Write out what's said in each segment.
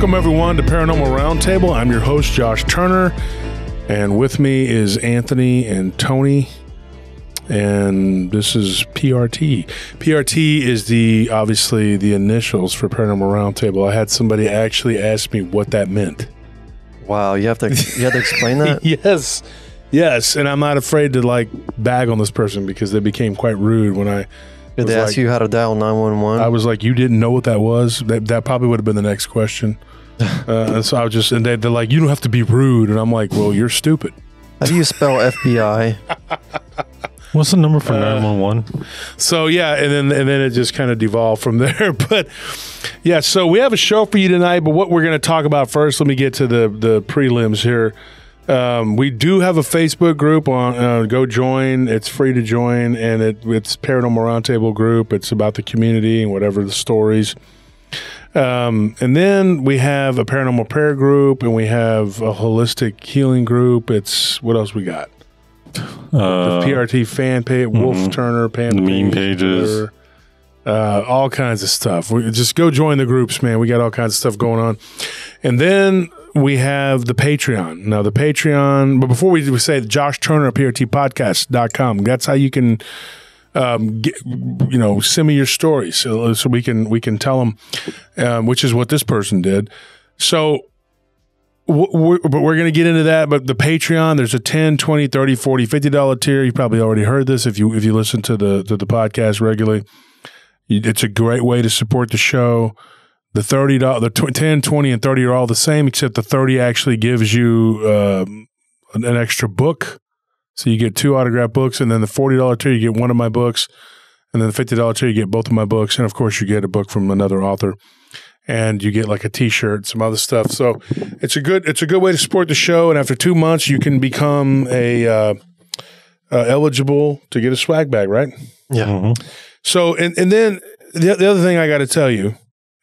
Welcome, everyone, to Paranormal Roundtable. I'm your host, Josh Turner, and with me is Anthony and Tony, and this is PRT. PRT is obviously the initials for Paranormal Roundtable. I had somebody actually ask me what that meant. Wow, you have to explain that? Yes, and I'm not afraid to bag on this person because they became quite rude when I... Did they ask you how to dial 911? I was like, you didn't know what that was? That probably would have been the next question. And so I was just, and they're like, you don't have to be rude. And I'm like, well, you're stupid. How do you spell FBI? What's the number for 911? So yeah, and then it just kind of devolved from there. But yeah, so we have a show for you tonight. But what we're going to talk about first, let me get to the prelims here. We do have a Facebook group on. Go join. It's free to join, and it's Paranormal Roundtable group. It's about the community and whatever the stories. And then we have a paranormal prayer group, and we have a holistic healing group. It's what else we got? The PRT fan page, Wolf Turner, Pam, the meme pages, all kinds of stuff. Just go join the groups, man. We got all kinds of stuff going on, and then we have the Patreon. Now, the Patreon, but before we say Josh Turner, PRTpodcast.com, that's how you can send me your stories so we can tell them, which is what this person did. So, but we're going to get into that. But the Patreon, there's a $10, $20, $30, $40, $50 tier. You probably already heard this if you listen to the podcast regularly. It's a great way to support the show. The $30, the 10, 20, and 30 are all the same, except the 30 actually gives you an extra book. So you get 2 autographed books, and then the $40 tier, you get one of my books, and then the $50 tier, you get both of my books, and of course, you get a book from another author, and you get like a T-shirt, some other stuff. So it's a good way to support the show. And after 2 months, you can become eligible to get a swag bag, right? Yeah. Mm-hmm. So and then the other thing I got to tell you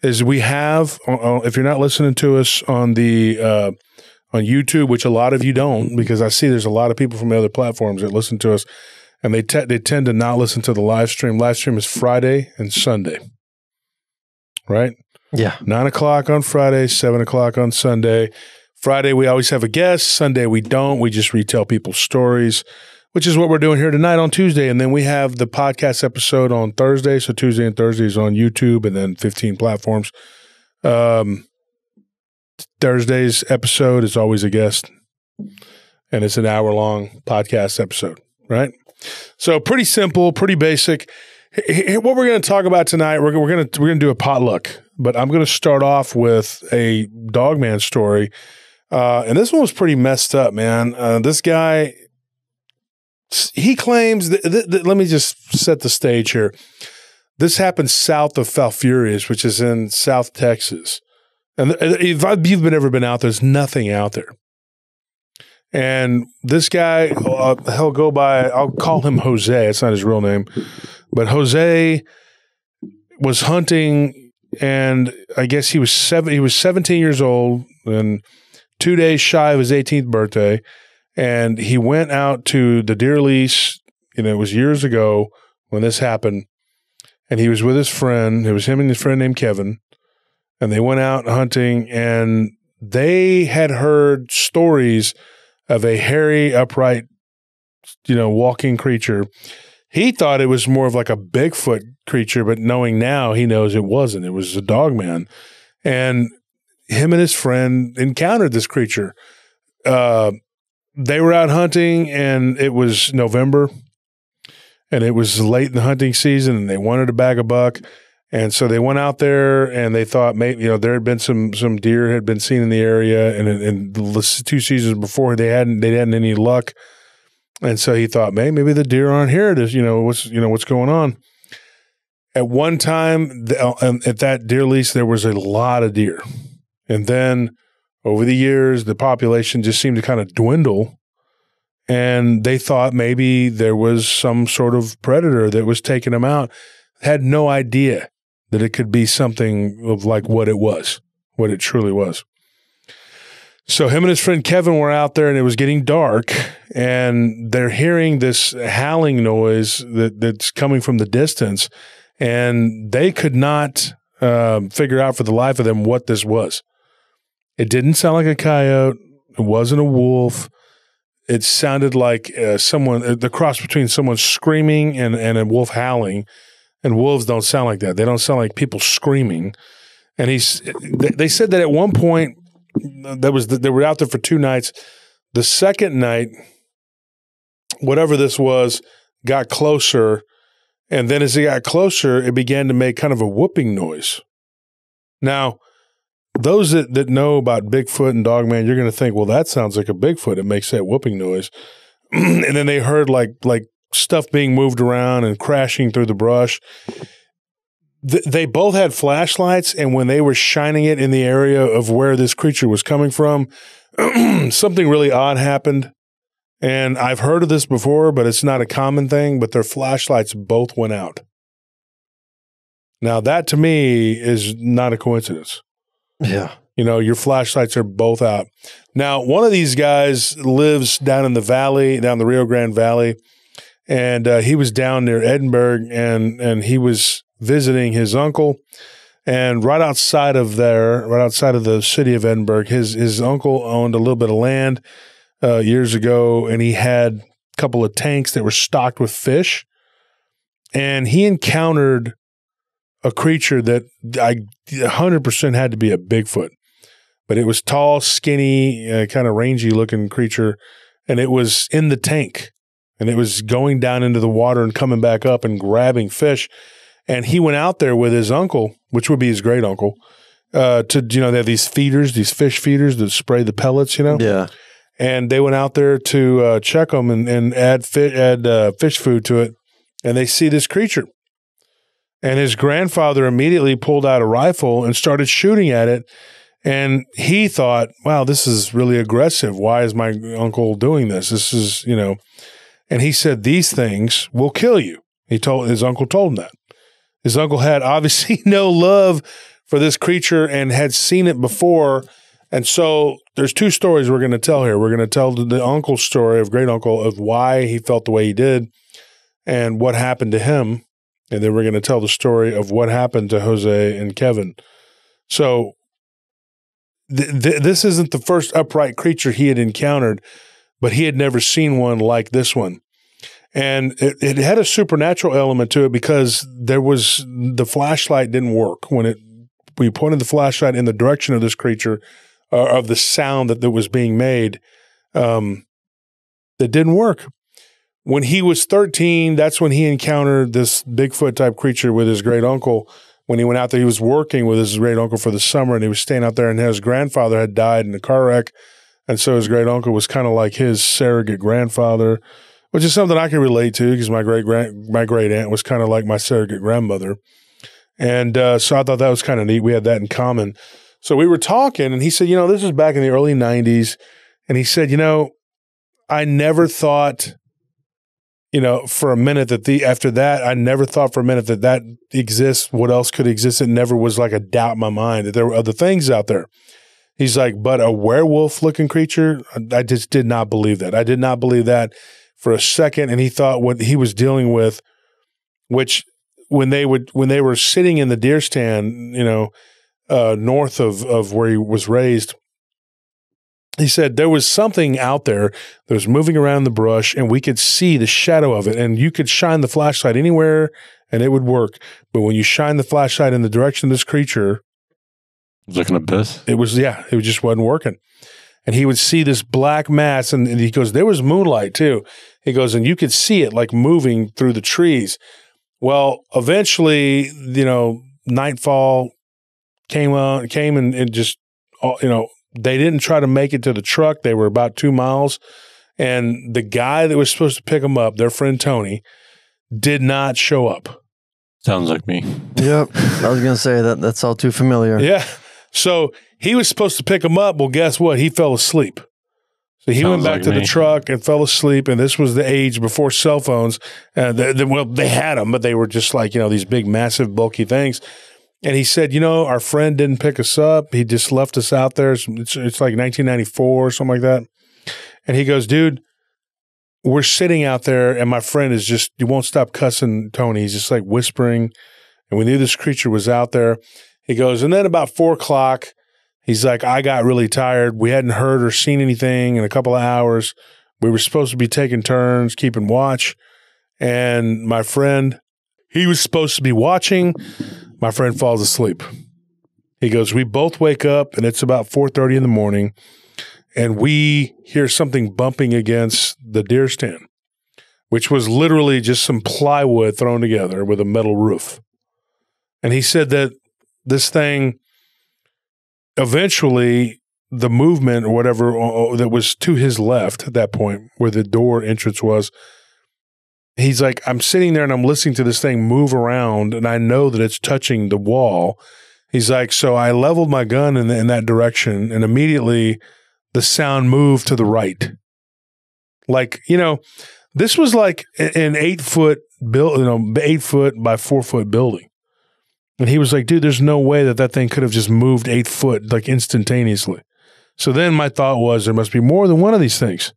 is we have, if you're not listening to us on the on YouTube, which a lot of you don't, because I see there's a lot of people from the other platforms that listen to us, and they tend to not listen to the live stream. Live stream is Friday and Sunday, right? Yeah. 9 o'clock on Friday, 7 o'clock on Sunday. Friday, we always have a guest. Sunday, we don't. We just retell people's stories, which is what we're doing here tonight on Tuesday. And then we have the podcast episode on Thursday. So Tuesday and Thursday is on YouTube and then 15 platforms. Thursday's episode is always a guest, and it's an hour-long podcast episode, right? So pretty simple, pretty basic. What we're going to talk about tonight, we're going to do a potluck, but I'm going to start off with a Dogman story. And this one was pretty messed up, man. This guy... He claims that let me just set the stage here. This happened south of Falfurrias, which is in South Texas. And if you've ever been out there, there's nothing out there. And this guy, he'll go by, I'll call him Jose. It's not his real name. But Jose was hunting, and I guess he was 17 years old and 2 days shy of his 18th birthday. And he went out to the deer lease, it was years ago when this happened, and he was with his friend. It was him and his friend named Kevin, and they went out hunting, and they had heard stories of a hairy, upright, walking creature. He thought it was more of like a Bigfoot creature, but knowing now, he knows it wasn't. It was a Dogman. And him and his friend encountered this creature. They were out hunting, and it was November, and it was late in the hunting season, and they wanted a bag of buck. And so they went out there, and they thought maybe, there had been some deer had been seen in the area, and the 2 seasons before they hadn't any luck. And so he thought, maybe the deer aren't here. What's going on? At one time, at that deer lease, there was a lot of deer. And then over the years, the population just seemed to kind of dwindle, and they thought maybe there was some sort of predator that was taking them out. Had no idea that it could be something of like what it truly was. So him and his friend Kevin were out there, and it was getting dark, and they're hearing this howling noise that's coming from the distance, and they could not figure out for the life of them what this was. It didn't sound like a coyote. It wasn't a wolf. It sounded like the cross between someone screaming and a wolf howling. And wolves don't sound like that. They don't sound like people screaming. And they said that at one point, they were out there for 2 nights. The second night, whatever this was, got closer. And then as it got closer, it began to make kind of a whooping noise. Now, those that know about Bigfoot and Dogman, you're going to think, well, that sounds like a Bigfoot. It makes that whooping noise. And then they heard like stuff being moved around and crashing through the brush. They both had flashlights, and when they were shining it in the area of where this creature was coming from, something really odd happened. And I've heard of this before, but it's not a common thing, but their flashlights both went out. Now, that to me is not a coincidence. Yeah. You know, your flashlights are both out. Now, one of these guys lives down in the valley, down the Rio Grande Valley, and he was down near Edinburgh, and he was visiting his uncle. And right outside of the city of Edinburgh, his uncle owned a little bit of land years ago, and he had a couple of tanks that were stocked with fish. And he encountered a creature that 100% had to be a Bigfoot. But it was tall, skinny, kind of rangy looking creature, and it was in the tank. And it was going down into the water and coming back up and grabbing fish. And he went out there with his uncle, which would be his great uncle, they have these feeders, these fish feeders that spray the pellets, Yeah. And they went out there to check them and add fish food to it. And they see this creature. And his grandfather immediately pulled out a rifle and started shooting at it. And he thought, wow, this is really aggressive. Why is my uncle doing this? This is, And he said, these things will kill you. His uncle told him that. His uncle had obviously no love for this creature and had seen it before. And so there's 2 stories we're going to tell here. We're going to tell the uncle's story of great uncle of why he felt the way he did and what happened to him. And then we're going to tell the story of what happened to Jose and Kevin. So this isn't the first upright creature he had encountered, but he had never seen one like this one. And it had a supernatural element to it because the flashlight didn't work. When we pointed the flashlight in the direction of this creature, of the sound that was being made, that didn't work. When he was 13, that's when he encountered this Bigfoot type creature with his great uncle. When he went out there, he was working with his great uncle for the summer, and he was staying out there, and his grandfather had died in a car wreck. And so his great uncle was kind of like his surrogate grandfather, which is something I can relate to because my great aunt was kind of like my surrogate grandmother. And so I thought that was kind of neat. We had that in common. So we were talking, and he said, this was back in the early 90s. And he said, I never thought, for a minute after that, I never thought for a minute that exists. What else could exist? It never was like a doubt in my mind that there were other things out there. He's like, but a werewolf-looking creature, I just did not believe that. I did not believe that for a second. And he thought what he was dealing with, which when they were sitting in the deer stand, north of where he was raised, he said there was something out there that was moving around the brush, and we could see the shadow of it. And you could shine the flashlight anywhere, and it would work. But when you shine the flashlight in the direction of this creature, it was like an abyss. It just wasn't working. And he would see this black mass, and he goes, there was moonlight too. He goes, and you could see it like moving through the trees. Well, eventually, nightfall came and just, they didn't try to make it to the truck. They were about 2 miles. And the guy that was supposed to pick them up, their friend Tony, did not show up. Sounds like me. Yep. I was going to say that's all too familiar. Yeah. So he was supposed to pick him up. Well, guess what? He fell asleep. So he went back to the truck and fell asleep. And this was the age before cell phones. They had them, but they were just like, these big, massive, bulky things. And he said, our friend didn't pick us up. He just left us out there. It's like 1994 or something like that. And he goes, dude, we're sitting out there, and my friend is just, he won't stop cussing Tony. He's just like whispering. And we knew this creature was out there. He goes, and then about 4 o'clock, He's like, I got really tired. We hadn't heard or seen anything in a couple of hours. We were supposed to be taking turns, keeping watch. And my friend, he was supposed to be watching. My friend falls asleep. He goes, we both wake up, and it's about 4:30 in the morning, and we hear something bumping against the deer stand, which was literally just some plywood thrown together with a metal roof. And he said that this thing, eventually, the movement or whatever that was to his left at that point, where the door entrance was, he's like, I'm sitting there and I'm listening to this thing move around, and I know that it's touching the wall. He's like, so I leveled my gun in that direction, and immediately the sound moved to the right. Like, this was like an 8-foot 8-foot by 4-foot building. And he was like, dude, there's no way that thing could have just moved 8 foot like instantaneously. So then my thought was, there must be more than one of these things.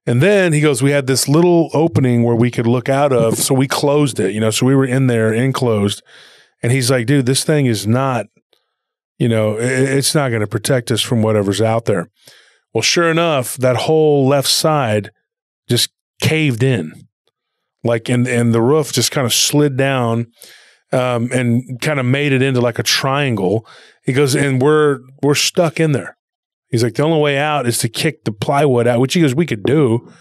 And then he goes, we had this little opening where we could look out of. So we closed it, so we were in there enclosed. And he's like, dude, this thing is not, it's not going to protect us from whatever's out there. Well, sure enough, that whole left side just caved in. Like, and the roof just kind of slid down. And kind of made it into like a triangle. He goes, and we're stuck in there. He's like, the only way out is to kick the plywood out, which he goes, we could do.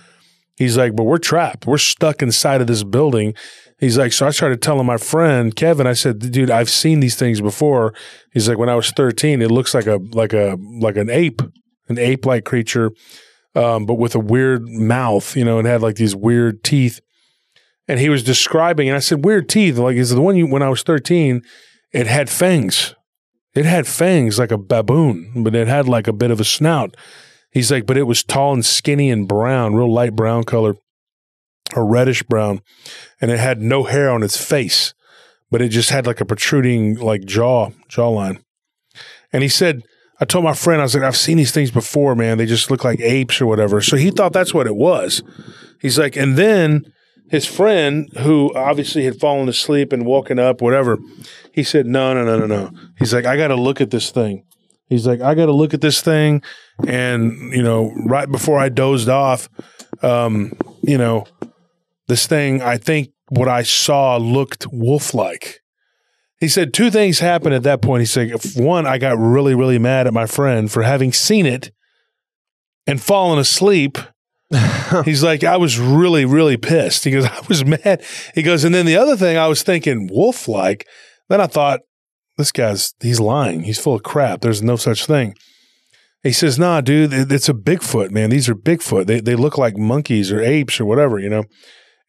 He's like, but we're trapped. We're stuck inside of this building. He's like, so I started telling my friend Kevin, I said, dude, I've seen these things before. He's like, when I was 13, it looks like an ape-like creature, but with a weird mouth, and had like these weird teeth. And he was describing, and I said, weird teeth. Like, is the one when I was 13, it had fangs. It had fangs like a baboon, but it had like a bit of a snout. He's like, but it was tall and skinny and brown, real light brown color, or reddish brown. And it had no hair on its face, but it just had like a protruding like jawline. And he said, I told my friend, I was like, I've seen these things before, man. They just look like apes or whatever. So he thought that's what it was. He's like, and then his friend, who obviously had fallen asleep and woken up, whatever, he said, no. He's like, I got to look at this thing. He's like, I got to look at this thing. And, right before I dozed off, this thing, I think what I saw looked wolf-like. He said 2 things happened at that point. He said, one, I got really, really mad at my friend for having seen it and fallen asleep. He's like, I was really, really pissed. He goes, I was mad. He goes, and then the other thing I was thinking, wolf-like. Then I thought, he's lying. He's full of crap. There's no such thing. He says, nah, dude, it's a Bigfoot, man. These are Bigfoot. They look like monkeys or apes or whatever,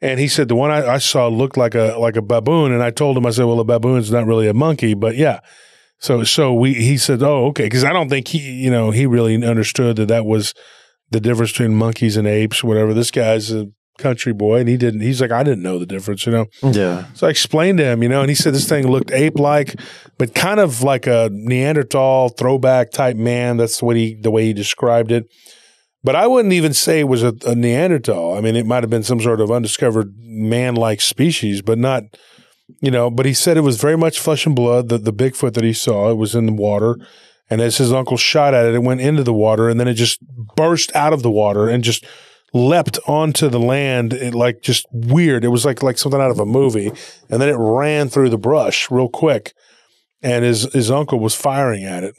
And he said, the one I saw looked like a baboon. And I told him, I said, well, a baboon's not really a monkey, but yeah. So he said, oh, okay. Because I don't think he really understood that was the difference between monkeys and apes, whatever. This guy's a country boy, and he's like, I didn't know the difference, Yeah. So I explained to him, and he said this thing looked ape-like, but kind of like a Neanderthal throwback type man. That's the way he described it. But I wouldn't even say it was a Neanderthal. I mean, it might have been some sort of undiscovered man-like species, but not, but he said it was very much flesh and blood. The Bigfoot that he saw, it was in the water. And as his uncle shot at it, it went into the water, and then it just burst out of the water and just leapt onto the land, like just weird. It was like something out of a movie. And then it ran through the brush real quick, and his uncle was firing at it.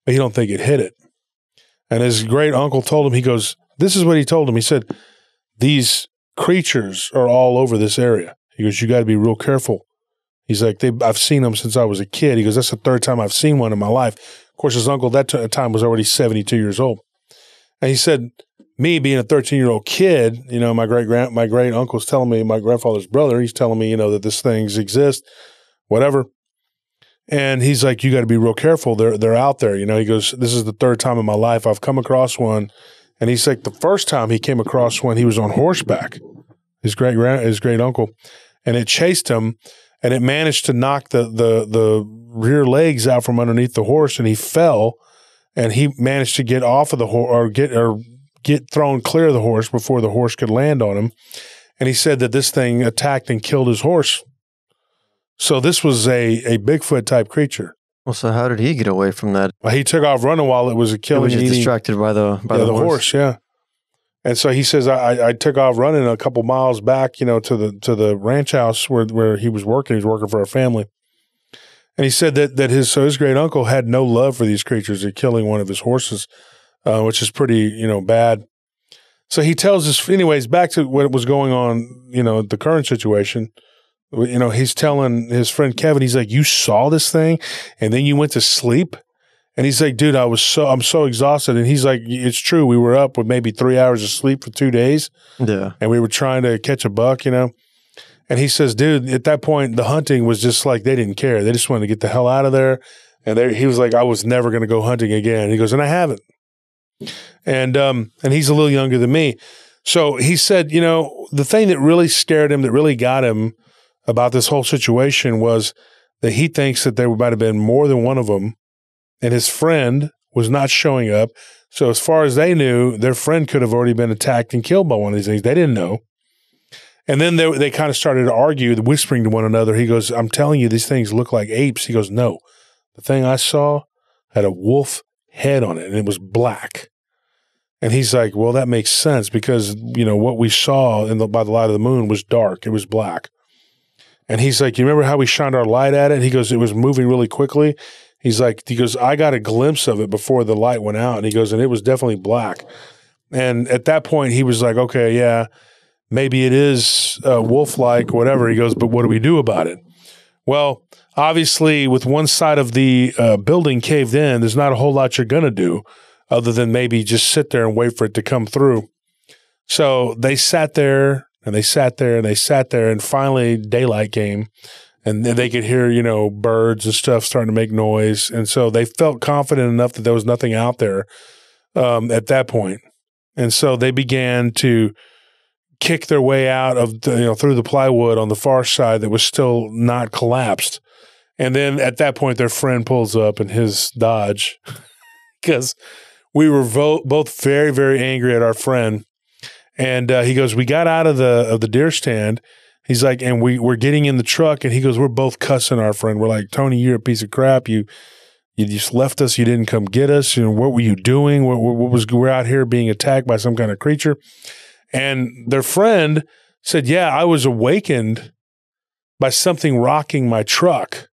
But he don't think it hit it. And his great uncle told him, he goes, this is what he told him. He said, these creatures are all over this area. He goes, you got to be real careful. He's like, I've seen them since I was a kid. He goes, that's the 3rd time I've seen one in my life. Of course, his uncle at that time was already 72 years old. And he said, me being a 13-year-old kid, my great uncle's telling me, my grandfather's brother, he's telling me, that this things exist, whatever. And he's like, you got to be real careful. They're out there. He goes, this is the 3rd time in my life I've come across one. And he's like, the first time he came across one, he was on horseback, his great uncle, and it chased him. And it managed to knock the rear legs out from underneath the horse, and he fell. And he managed to get off of the horse, or get thrown clear of the horse before the horse could land on him. And he said that this thing attacked and killed his horse. So this was a Bigfoot type creature. Well, so how did he get away from that? Well, he took off running while it was He killing was just eating. distracted by the horse. Yeah. And so he says, I took off running a couple miles back, to the ranch house where he was working. He was working for a family. And he said that his great uncle had no love for these creatures. They're killing one of his horses, which is pretty, bad. So he tells us, anyways, back to what was going on, the current situation. He's telling his friend Kevin, he's like, you saw this thing and then you went to sleep? And he's like, dude, I'm so exhausted. And he's like, it's true. We were up with maybe 3 hours of sleep for 2 days. Yeah. And we were trying to catch a buck, And he says, dude, at that point, the hunting was just like, they didn't care. They just wanted to get the hell out of there. And he was like, I was never going to go hunting again. He goes, and I haven't. And he's a little younger than me. So he said, the thing that really scared him, that really got him about this whole situation was that he thinks that there might have been more than one of them. And his friend was not showing up. So as far as they knew, their friend could have already been attacked and killed by one of these things. They didn't know. And then they kind of started to argue, whispering to one another. He goes, I'm telling you, these things look like apes. He goes, no. The thing I saw had a wolf head on it, and it was black. And he's like, well, that makes sense because, what we saw by the light of the moon was dark. It was black. And he's like, you remember how we shined our light at it? He goes, it was moving really quickly. He goes, I got a glimpse of it before the light went out. And he goes, and it was definitely black. And at that point, he was like, okay, yeah, maybe it is wolf-like, whatever. He goes, but what do we do about it? Well, obviously, with one side of the building caved in, there's not a whole lot you're going to do other than maybe just sit there and wait for it to come through. So they sat there and they sat there and they sat there, and finally daylight came. And then they could hear, birds and stuff starting to make noise. And so they felt confident enough that there was nothing out there at that point. And so they began to kick their way out of through the plywood on the far side that was still not collapsed. And then at that point, their friend pulls up in his Dodge because we were both very, very angry at our friend. And he goes, we got out of the deer stand. He's like, and we're getting in the truck, and he goes, we're both cussing our friend. We're like, Tony, you're a piece of crap. You just left us. You didn't come get us. What were you doing? We're out here being attacked by some kind of creature. And their friend said, yeah, I was awakened by something rocking my truck.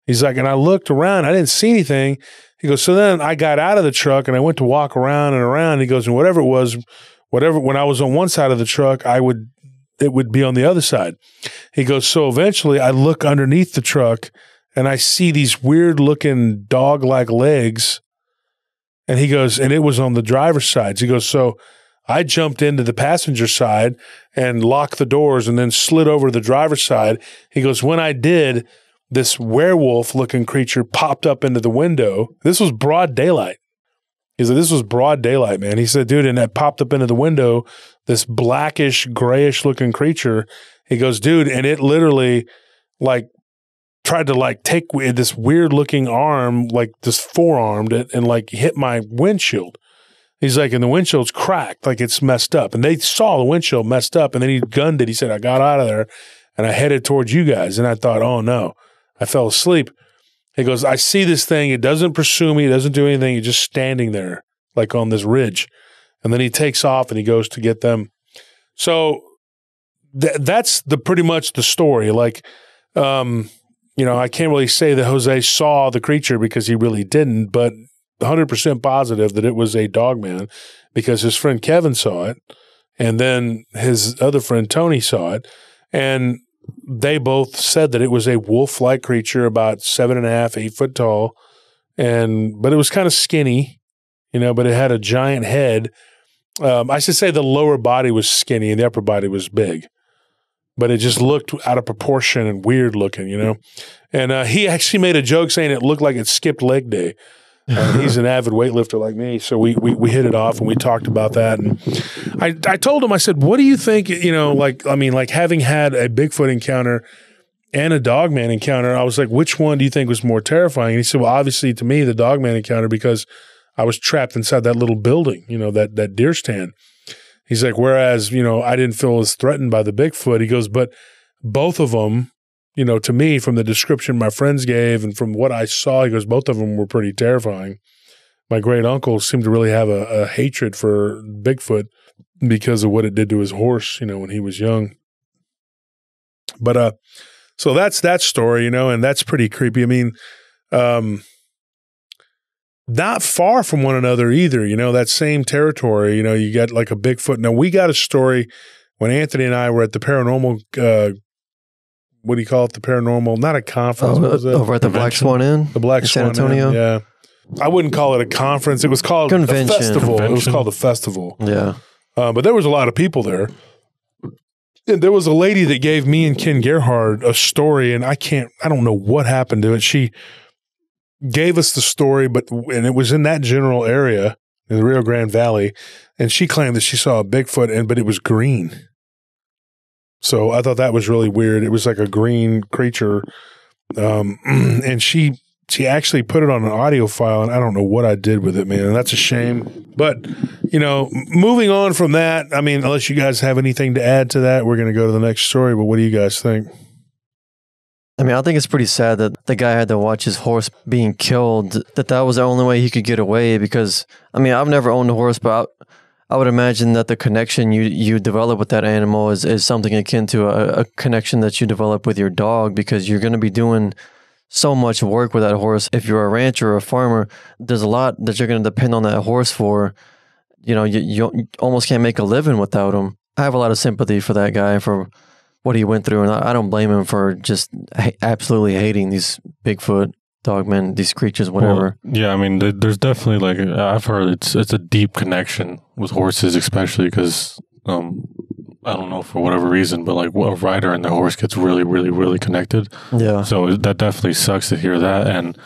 He's like, and I looked around. I didn't see anything. He goes, so then I got out of the truck, and I went to walk around and around. He goes, and whatever it was, when I was on one side of the truck, it would be on the other side. He goes, so eventually I look underneath the truck and I see these weird looking dog-like legs. And he goes, and it was on the driver's side. He goes, so I jumped into the passenger side and locked the doors and then slid over to the driver's side. He goes, when I did, this werewolf-looking creature popped up into the window. This was broad daylight. He said, this was broad daylight, man. He said, dude, and that popped up into the window, this blackish, grayish looking creature. He goes, dude, and it literally tried to take this weird looking arm, this forearmed it and hit my windshield. He's like, and the windshield's cracked, it's messed up. And they saw the windshield messed up, and then he gunned it. He said, I got out of there and I headed towards you guys. And I thought, oh no, I fell asleep. He goes, I see this thing. It doesn't pursue me. It doesn't do anything. It's just standing there, on this ridge. And then he takes off and he goes to get them. So that's pretty much the story. I can't really say that Jose saw the creature because he really didn't, but 100% positive that it was a Dogman because his friend Kevin saw it. And then his other friend Tony saw it. And they both said that it was a wolf-like creature, about 7.5, 8 foot tall, but it was kind of skinny, but it had a giant head. I should say the lower body was skinny and the upper body was big, but it just looked out of proportion and weird looking, And he actually made a joke saying it looked like it skipped leg day. He's an avid weightlifter like me, so we hit it off and we talked about that. And I told him, I said, "What do you think? Having had a Bigfoot encounter and a Dogman encounter, I was like, which one do you think was more terrifying?" And he said, "Well, obviously to me, the Dogman encounter because I was trapped inside that little building, that deer stand." He's like, "Whereas I didn't feel as threatened by the Bigfoot." He goes, "But both of them to me from the description my friends gave and from what I saw, he goes, both of them were pretty terrifying. My great uncle seemed to really have a hatred for Bigfoot because of what it did to his horse, when he was young. But so that's that story, and that's pretty creepy. I mean, not far from one another either, that same territory, you got like a Bigfoot. Now, we got a story when Anthony and I were at the paranormal, what do you call it? The paranormal, not a conference. What was that? Over at the Black Swan Inn? The Black Swan San Antonio? Inn, yeah. I wouldn't call it a conference. It was called a festival. It was called a festival. Yeah. But there was a lot of people there. And there was a lady that gave me and Ken Gerhard a story, and I don't know what happened to it. She gave us the story, and it was in that general area in the Rio Grande Valley, and she claimed that she saw a Bigfoot, but it was green. So I thought that was really weird. It was like a green creature, and she actually put it on an audio file, and I don't know what I did with it, man. And that's a shame. But, moving on from that, I mean, unless you guys have anything to add to that, we're going to go to the next story. But what do you guys think? I mean, I think it's pretty sad that the guy had to watch his horse being killed, that was the only way he could get away because, I mean, I've never owned a horse, but I would imagine that the connection you develop with that animal is something akin to a connection that you develop with your dog because you're going to be doing so much work with that horse. If you're a rancher or a farmer, there's a lot that you're going to depend on that horse for. You almost can't make a living without him. I have a lot of sympathy for that guy for what he went through, and I don't blame him for just absolutely hating these Bigfoot, Dogmen, these creatures, whatever. Well, yeah, I mean, there's definitely I've heard it's a deep connection with horses, especially because I don't know for whatever reason, but like a rider and their horse gets really, really, really connected. Yeah. So that definitely sucks to hear that. And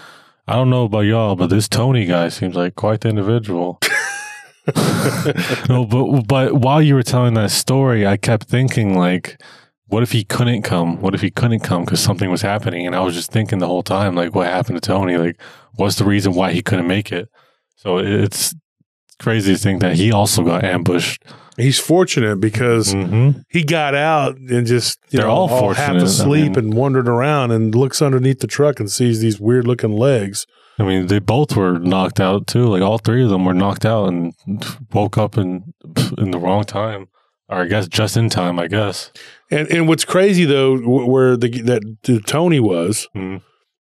I don't know about y'all, but this Tony guy seems like quite the individual. No, but while you were telling that story, I kept thinking like, what if he couldn't come? What if he couldn't come because something was happening? And I was just thinking the whole time, like, what happened to Tony? Like, what's the reason why he couldn't make it? So it's crazy to think that he also got ambushed. He's fortunate because he got out and just all half asleep and wandered around and looks underneath the truck and sees these weird looking legs. I mean, they both were knocked out too. Like all three of them were knocked out and woke up in the wrong time, or I guess just in time. I guess. And what's crazy though, where the Tony was,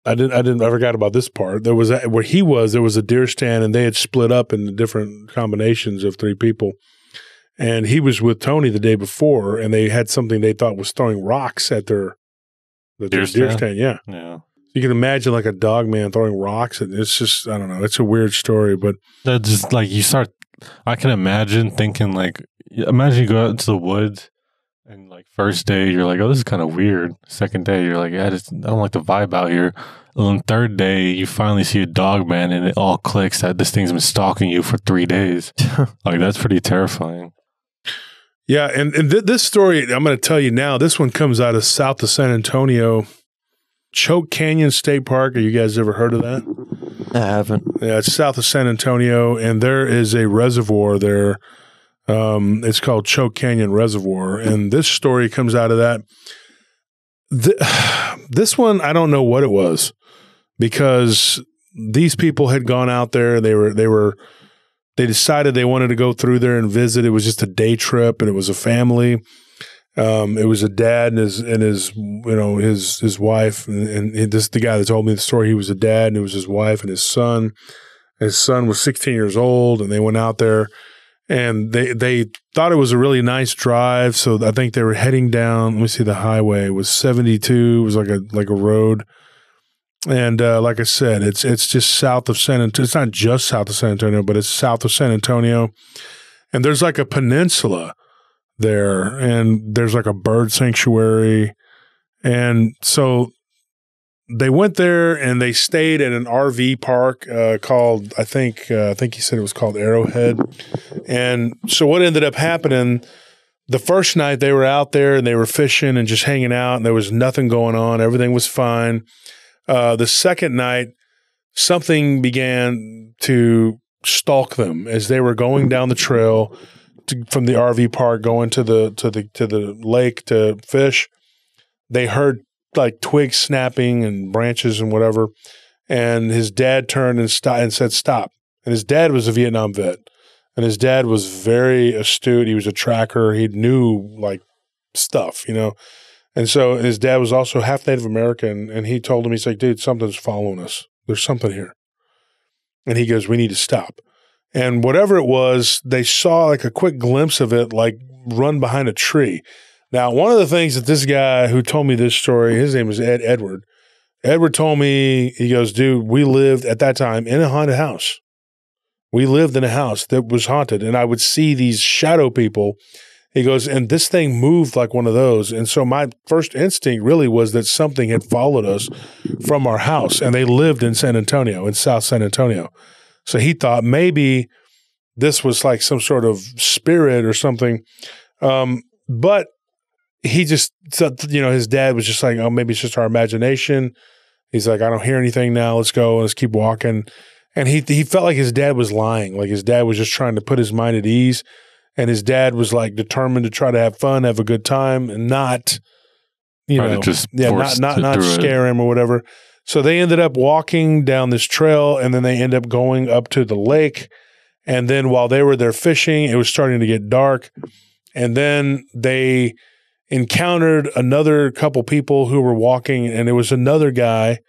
I forgot about this part. There was where he was. There was a deer stand, and they had split up into different combinations of three people. And he was with Tony the day before, and they had something they thought was throwing rocks at the deer stand. Yeah. You can imagine like a dog man throwing rocks, and it's just, I don't know. It's a weird story, but that's just like I can imagine thinking like, imagine you go out into the woods and like first day you're like, oh, this is kind of weird. Second day you're like, yeah, I don't like the vibe out here. And then third day you finally see a dog man, and it all clicks that this thing's been stalking you for 3 days. Like that's pretty terrifying. Yeah, and this story, I'm going to tell you now, this one comes out of south of San Antonio, Choke Canyon State Park. Have you guys ever heard of that? I haven't. Yeah, it's south of San Antonio, and there is a reservoir there. It's called Choke Canyon Reservoir, and this story comes out of that. This one, I don't know what it was, because these people had gone out there. They decided they wanted to go through there and visit. It was just a day trip, and it was a family. It was a dad and his wife, and the guy that told me the story. He was a dad, and it was his wife and his son. His son was 16 years old, and they went out there, and they thought it was a really nice drive. So I think they were heading down. Let me see, the highway was 72. It was like a road. And like I said, it's just south of San Antonio. It's not just south of San Antonio, but it's south of San Antonio. And there's like a peninsula there, and there's like a bird sanctuary. And so they went there and they stayed at an RV park called, I think he said it was called Arrowhead. And so what ended up happening, the first night they were out there and they were fishing and just hanging out, and there was nothing going on. Everything was fine. The second night, something began to stalk them as they were going down the trail from the RV park, going to the lake to fish. They heard like twigs snapping and branches and whatever. And his dad turned and said, stop. And his dad was a Vietnam vet. And his dad was very astute. He was a tracker. He knew like stuff, you know. And so his dad was also half Native American. And he told him, he's like, dude, something's following us. There's something here. And he goes, we need to stop. And whatever it was, they saw like a quick glimpse of it, like run behind a tree. Now, one of the things that this guy who told me this story, his name was Edward. Edward told me, he goes, dude, we lived at that time in a haunted house. We lived in a house that was haunted, and I would see these shadow people. He goes, and this thing moved like one of those. And so my first instinct really was that something had followed us from our house, and they lived in San Antonio, in South San Antonio. So he thought maybe this was like some sort of spirit or something. But he just, you know, his dad was just like, oh, maybe it's just our imagination. He's like, I don't hear anything now. Let's go. Let's keep walking. And he felt like his dad was lying. Like his dad was just trying to put his mind at ease. And his dad was like determined to try to have fun, have a good time, and not, you know, not scare him or whatever. So they ended up walking down this trail, and then they ended up going up to the lake. And then while they were there fishing, it was starting to get dark. And then they encountered another couple people who were walking, and it was another guy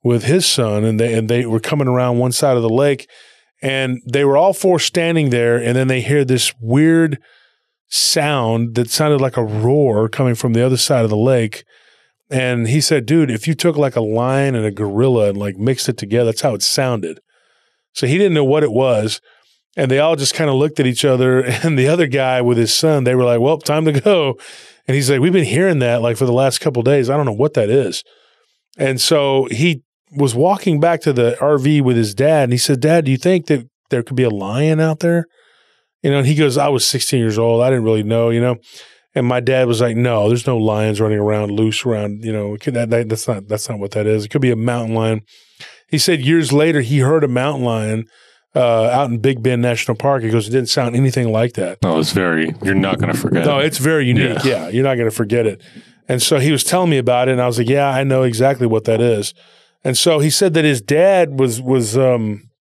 with his son, and they were coming around one side of the lake, and they were all four standing there, and then they hear this weird sound that sounded like a roar coming from the other side of the lake. And he said, dude, if you took like a lion and a gorilla and like mixed it together, that's how it sounded. So he didn't know what it was. And they all just kind of looked at each other, and the other guy with his son, they were like, well, time to go. And he's like, we've been hearing that like for the last couple of days. I don't know what that is. And so he was walking back to the RV with his dad, and he said, Dad, do you think that there could be a lion out there? You know, and he goes, I was 16 years old. I didn't really know, you know. And my dad was like, no, there's no lions running around loose around, you know, that's not what that is. It could be a mountain lion. He said years later he heard a mountain lion out in Big Bend National Park. He goes, it didn't sound anything like that. No, you're not going to forget it. No, it's very unique. Yeah, you're not going to forget it. And so he was telling me about it, and I was like, yeah, I know exactly what that is. And so he said that his dad was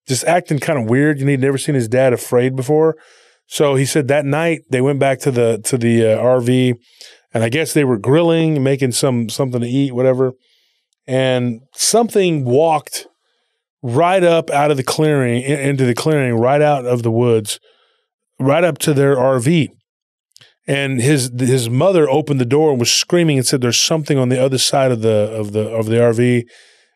just acting kind of weird. He'd never seen his dad afraid before. So he said that night they went back to the RV, and I guess they were grilling, making something to eat, whatever. And something walked right up out of the clearing, into the clearing, right out of the woods, right up to their RV. And his mother opened the door and was screaming and said, "There's something on the other side of the RV."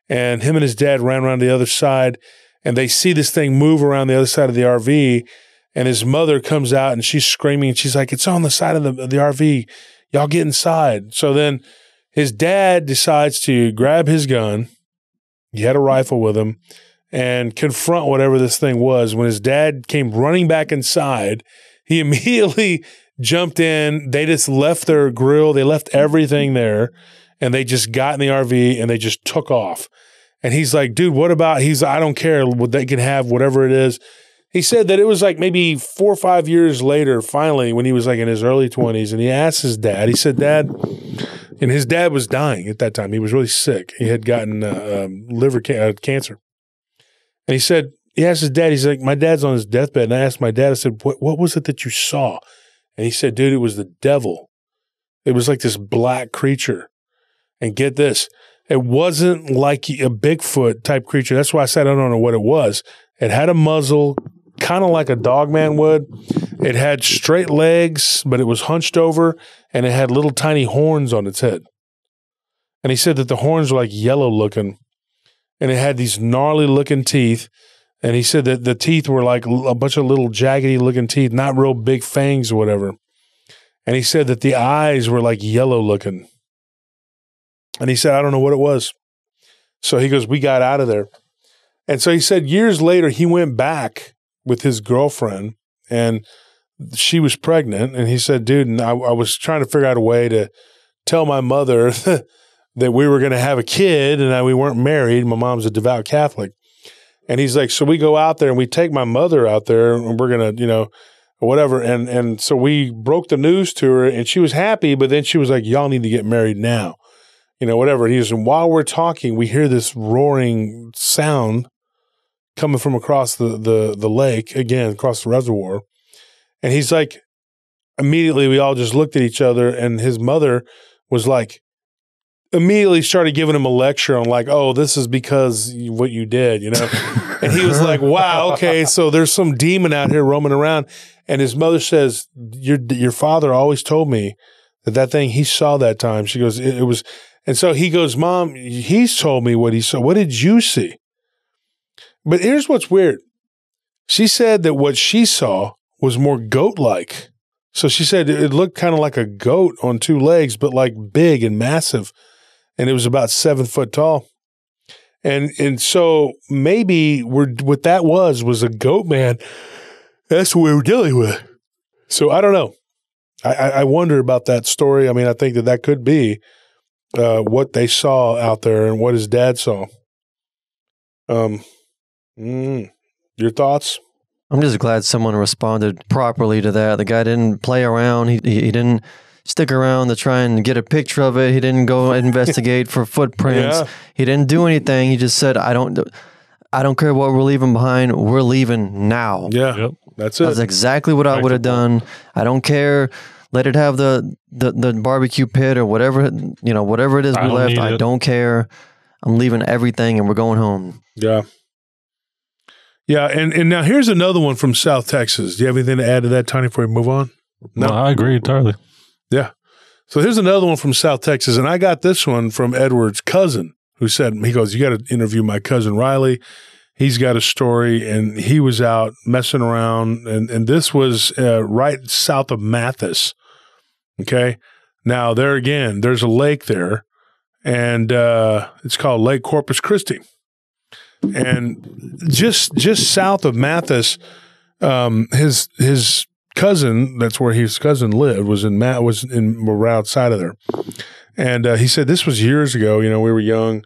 And him and his dad ran around the other side, and they see this thing move around the other side of the RV. And his mother comes out and she's screaming, and she's like, "It's on the side of the RV. Y'all get inside." So then his dad decides to grab his gun. He had a rifle with him, and confront whatever this thing was. When his dad came running back inside, he immediately jumped in. They just left their grill. They left everything there, and they just got in the RV and they just took off. And he's like, dude, what about, I don't care what they can have, whatever it is. He said that it was like maybe 4 or 5 years later, finally, when he was like in his early 20s, and he asked his dad, he said, Dad, and his dad was dying at that time. He was really sick. He had gotten liver cancer. And he said, he asked his dad, he's like, my dad's on his deathbed. And I asked my dad, I said, what was it that you saw? And he said, dude, it was the devil. It was like this black creature. And get this, it wasn't like a Bigfoot type creature. That's why I said I don't know what it was. It had a muzzle, kind of like a Dogman would. It had straight legs, but it was hunched over, and it had little tiny horns on its head. And he said that the horns were like yellow looking, and it had these gnarly looking teeth. And he said that the teeth were like a bunch of little jaggedy looking teeth, not real big fangs or whatever. And he said that the eyes were like yellow looking. And he said, I don't know what it was. So he goes, we got out of there. And so he said years later, he went back with his girlfriend, and she was pregnant. And he said, dude, and I was trying to figure out a way to tell my mother that we were going to have a kid, and we weren't married. My mom's a devout Catholic. And he's like, so we go out there and we take my mother out there, and we're going to, you know, whatever. And so we broke the news to her, and she was happy, but then she was like, y'all need to get married now. whatever. And he goes, and while we're talking, we hear this roaring sound coming from across the lake, again, across the reservoir. And he's like, immediately we all just looked at each other, and his mother was like, immediately started giving him a lecture on like, oh, this is because what you did, And he was like, wow, okay, so there's some demon out here roaming around. And his mother says, your father always told me that thing he saw that time. She goes, it was, and so he goes, Mom, he's told me what he saw. What did you see? But here's what's weird. She said that what she saw was more goat-like. So she said it looked kind of like a goat on two legs, but like big and massive. And it was about 7 foot tall. And so maybe what that was a goat man. That's what we were dealing with. So I don't know. I wonder about that story. I mean, I think that could be what they saw out there and what his dad saw. Your thoughts? I'm just glad someone responded properly to that. The guy didn't play around. He didn't stick around to try and get a picture of it. He didn't go investigate for footprints. Yeah. He didn't do anything. He just said, I don't care what we're leaving behind. We're leaving now. Yeah, yep. That's it. That's exactly what I would have done. I don't care. Let it have the barbecue pit or whatever, whatever it is we left. I don't care. I'm leaving everything and we're going home. Yeah. Yeah, and now here's another one from South Texas. Do you have anything to add to that, Tony, before we move on? No, I agree entirely. Yeah. So here's another one from South Texas, and I got this one from Edward's cousin, who said, he goes, you got to interview my cousin Riley. He's got a story, and he was out messing around, and this was right south of Mathis. Okay? Now, there again, there's a lake there, and it's called Lake Corpus Christi. And just south of Mathis, his cousin, that's where his cousin lived, we're outside of there. And he said this was years ago, we were young.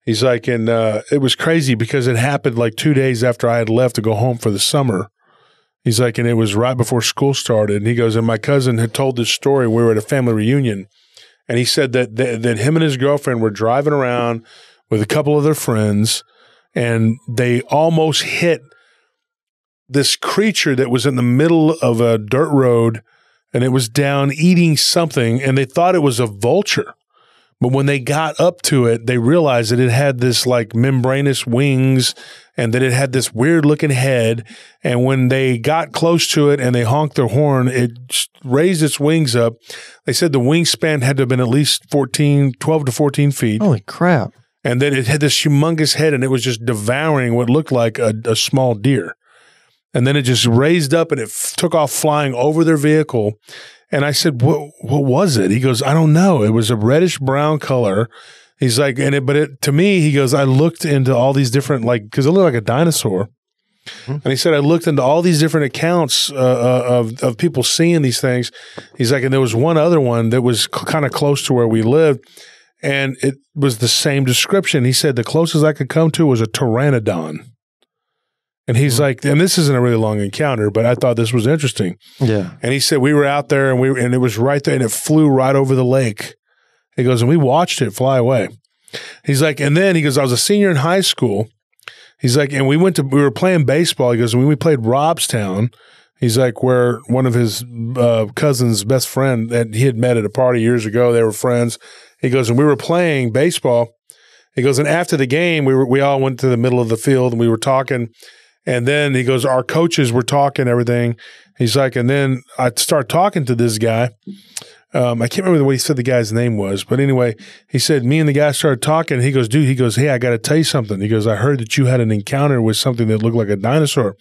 He's like, and it was crazy because it happened like 2 days after I had left to go home for the summer. He's like, and it was right before school started. And he goes, and my cousin had told this story. We were at a family reunion. And he said that him and his girlfriend were driving around with a couple of their friends, and they almost hit this creature that was in the middle of a dirt road, and it was down eating something, and they thought it was a vulture. But when they got up to it, they realized that it had this like membranous wings and that it had this weird looking head. And when they got close to it and they honked their horn, it raised its wings up. They said the wingspan had to have been at least 12 to 14 feet. Holy crap. And then it had this humongous head, and it was just devouring what looked like a small deer. And then it just raised up, and it took off flying over their vehicle. And I said, what was it? He goes, I don't know. It was a reddish brown color. He's like, to me, he goes, I looked into all these different, because it looked like a dinosaur. Mm-hmm. And he said, I looked into all these different accounts of people seeing these things. He's like, and there was one other one that was kind of close to where we lived. And it was the same description. He said the closest I could come to was a pteranodon. And he's like, and this isn't a really long encounter, but I thought this was interesting. Yeah. And he said we were out there, and it was right there, and it flew right over the lake. He goes, and we watched it fly away. He's like, and then he goes, I was a senior in high school. He's like, and we were playing baseball. He goes, when we played Robstown, he's like, where one of his cousin's best friend that he had met at a party years ago, they were friends. He goes, and we were playing baseball. He goes, and after the game, we all went to the middle of the field, and we were talking. And then he goes, our coaches were talking everything. He's like, and then I start talking to this guy. I can't remember what he said the guy's name was, but anyway, he said, me and the guy started talking. He goes, dude, hey, I got to tell you something. He goes, I heard that you had an encounter with something that looked like a dinosaur.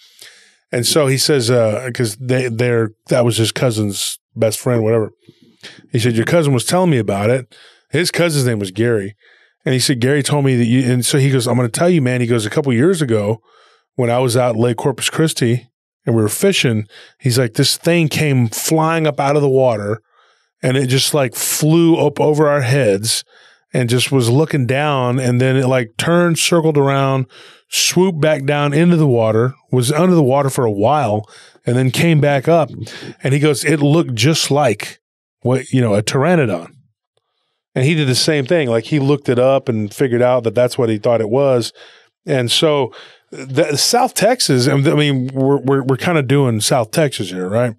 And so he says, because that was his cousin's best friend, whatever. He said, your cousin was telling me about it. His cousin's name was Gary. And he said, Gary told me that you, and so he goes, I'm going to tell you, man. He goes, a couple years ago, when I was out at Lake Corpus Christi and we were fishing, he's like, this thing came flying up out of the water, and it just like flew up over our heads and just was looking down, and then it like turned, circled around, swooped back down into the water, was under the water for a while, and then came back up. And he goes, it looked just like a pteranodon. And he did the same thing. Like he looked it up and figured out that that's what he thought it was. And so South Texas, I mean, we're kind of doing South Texas here, right?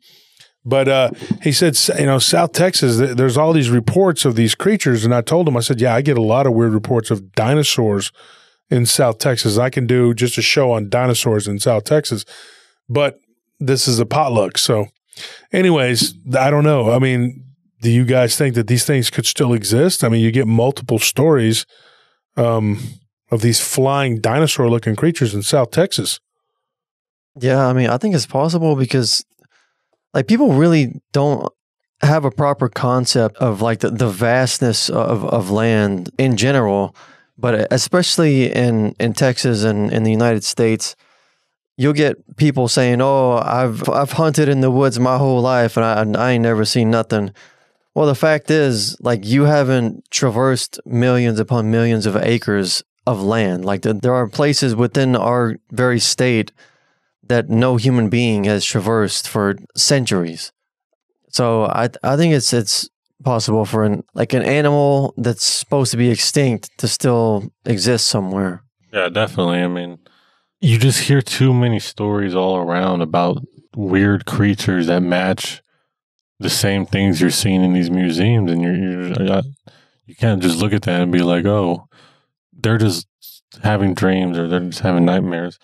But he said, South Texas, there's all these reports of these creatures. And I told him, I said, yeah, I get a lot of weird reports of dinosaurs in South Texas. I can do just a show on dinosaurs in South Texas. But this is a potluck. So anyways, I don't know. I mean, do you guys think that these things could still exist? I mean, you get multiple stories of these flying dinosaur-looking creatures in South Texas. Yeah, I mean, I think it's possible because, like, people really don't have a proper concept of, like, the vastness of land in general, but especially in Texas and in the United States. You'll get people saying, "Oh, I've hunted in the woods my whole life, and I ain't never seen nothing." Well, the fact is, like, you haven't traversed millions upon millions of acres of land. Like, there are places within our very state that no human being has traversed for centuries. So I think it's possible for an animal that's supposed to be extinct to still exist somewhere. Yeah, definitely. I mean, you just hear too many stories all around about weird creatures that match the same things you're seeing in these museums, and you can't just look at that and be like, oh, they're just having dreams or they're just having nightmares.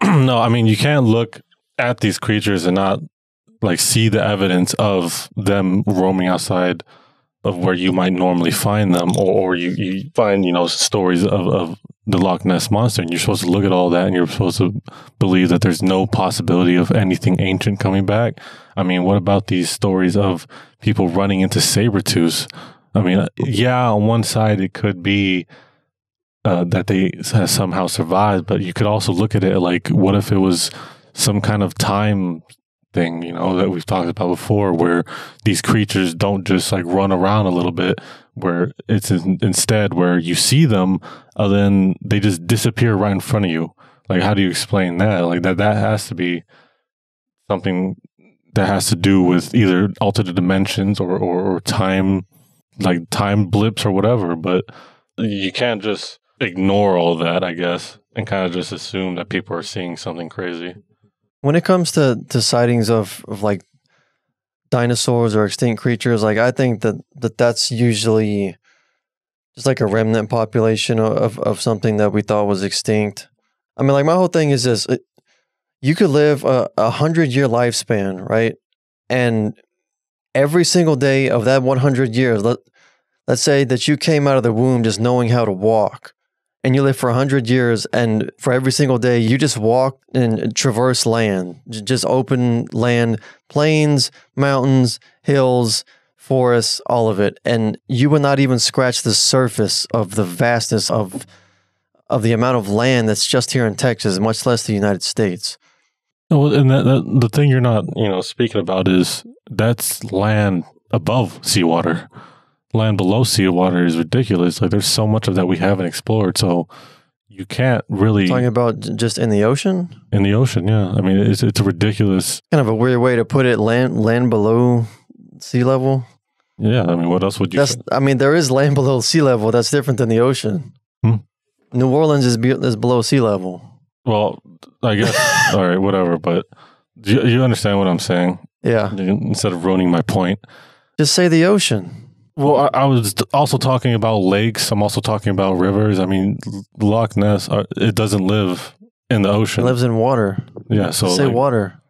No, I mean, you can't look at these creatures and not like see the evidence of them roaming outside of where you might normally find them, or you find, stories of the Loch Ness Monster, and you're supposed to look at all that and you're supposed to believe that there's no possibility of anything ancient coming back. I mean, what about these stories of people running into saber-tooths? I mean, yeah, on one side it could be that they somehow survived, but you could also look at it like, what if it was some kind of time thing, that we've talked about before, where these creatures don't just like run around a little bit, where it's instead where you see them, then they just disappear right in front of you. Like, how do you explain that? Like that has to be something that has to do with either alternate dimensions or time, like time blips or whatever. But you can't just ignore all that, I guess, and kind of just assume that people are seeing something crazy. When it comes to sightings of like dinosaurs or extinct creatures, like, I think that's usually just like a remnant population of something that we thought was extinct. I mean, like, my whole thing is this: you could live a 100-year lifespan, right? And every single day of that 100 years, let's say that you came out of the womb just knowing how to walk, and you live for 100 years, and for every single day, you just walk and traverse land, just open land, plains, mountains, hills, forests, all of it. And you would not even scratch the surface of the vastness of the amount of land that's just here in Texas, much less the United States. Well, and the thing you're not, speaking about is that's land above seawater. Land below seawater is ridiculous. Like, there's so much of that we haven't explored, so you can't really... Talking about just in the ocean? In the ocean, yeah. I mean, it's a ridiculous... Kind of a weird way to put it, land below sea level. Yeah, I mean, what else would you... I mean, there is land below sea level. That's different than the ocean. New Orleans is below sea level. Well, I guess... all right, whatever, but you understand what I'm saying? Yeah. Instead of ruining my point. Just say the ocean. Well, I was also talking about lakes. I'm also talking about rivers. I mean, Loch Ness, it doesn't live in the ocean. It lives in water. Yeah, so... Just say water.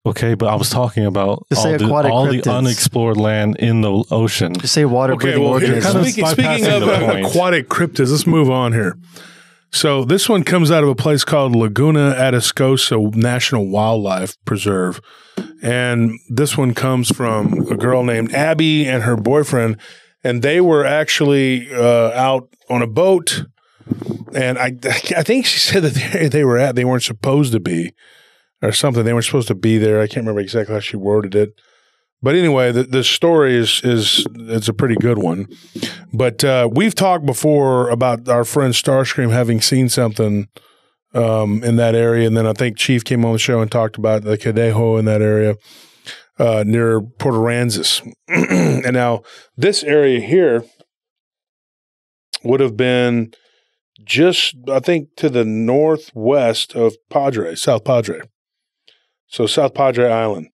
Okay, but I was talking about all the unexplored land in the ocean. Just say water-breathing organisms. Speaking of aquatic cryptids, let's move on here. So this one comes out of a place called Laguna Atascosa National Wildlife Preserve. And this one comes from a girl named Abby and her boyfriend. And they were actually out on a boat. And I think she said that they weren't supposed to be or something. They weren't supposed to be there. I can't remember exactly how she worded it. But anyway, the story it's a pretty good one. But we've talked before about our friend Starscream having seen something in that area. And then I think Chief came on the show and talked about the Cadejo in that area near Port Aransas. And now this area here would have been just, I think, to the northwest of South Padre. So South Padre Island.